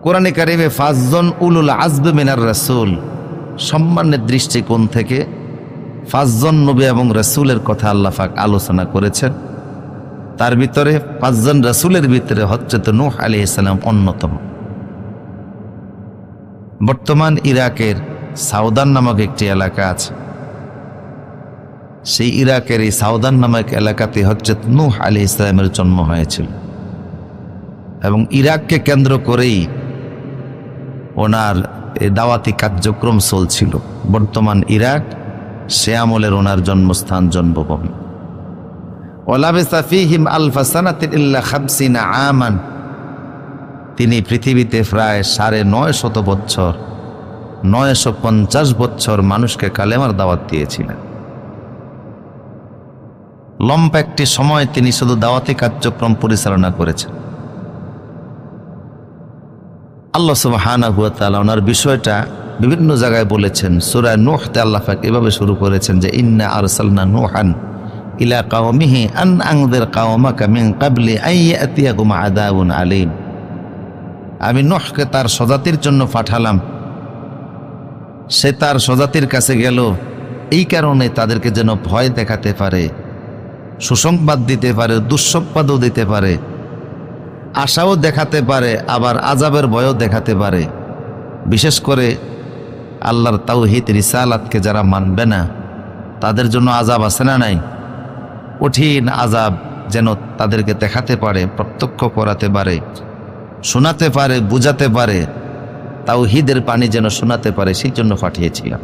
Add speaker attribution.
Speaker 1: কোরআনে কারিমে 5 জন উলুল আজম মিনার রাসূল সম্মানের দৃষ্টিকোণ থেকে 5 জন নবী এবং রাসূলের কথা আল্লাহ পাক আলোচনা করেছেন। তার ভিতরে 5 জন রাসূলের ভিতরে হযরত নূহ আলাইহিস সালাম অন্যতম। বর্তমান ইরাকের সাউদান নামক একটি এলাকা আছে, সেই ইরাকের এই সাউদান নামক এলাকাতে হযরত নূহ আলাইহিস সালামের জন্ম হয়েছিল এবং ইরাককে কেন্দ্র করেই ওনার এই দাওয়াতি কার্যক্রম চলছিল। বর্তমান ইরাক সে আমলের ওনার জন্মস্থান, জন্মভূমি। ওয়ালাবিসা ফীহিম আলফা সানাতিন ইল্লা 50 আমান, তিনি পৃথিবীতে প্রায় 950 বছর 950 বছর মানুষকে কালেমার দাওয়াত দিয়েছিলেন। লম্বা একটি সময় তিনি শুধু দাওয়াতি কার্যক্রম পরিচালনা করেছেন। আল্লাহ সুবহানাহু ওয়া তাআলা ওনার বিষয়টা বিভিন্ন জায়গায় বলেছেন। সূরা নূহতে আল্লাহ পাক এভাবে শুরু করেছেন যে ইন্না আরসালনা নূহান ইলা কওমিহি আন আনযির কওমাকা মিন ক্বাবলি আন ইয়াতিয়াকুম আযাবুন আলীম। আমি নূহকে তার স্বজাতির জন্য পাঠালাম, সে তার স্বজাতির কাছে গেল এই কারণে তাদেরকে যেন ভয় দেখাতে পারে, সুসংবাদ দিতে পারে, দুঃসংবাদও দিতে পারে, আশাও দেখাতে পারে, আবার আযাবের ভয়ও দেখাতে পারে। বিশেষ করে আল্লাহর তাওহীদ রিসালাতকে যারা মানবে না তাদের জন্য আযাব আছে না নাই? কঠিন আযাব যেন তাদেরকে দেখাতে পারে, প্রত্যক্ষ করাতে পারে, শোনাতে পারে, বুঝাতে পারে, তাওহীদের পানি যেন শোনাতে পারে, সেই জন্য পাঠিয়েছিলাম।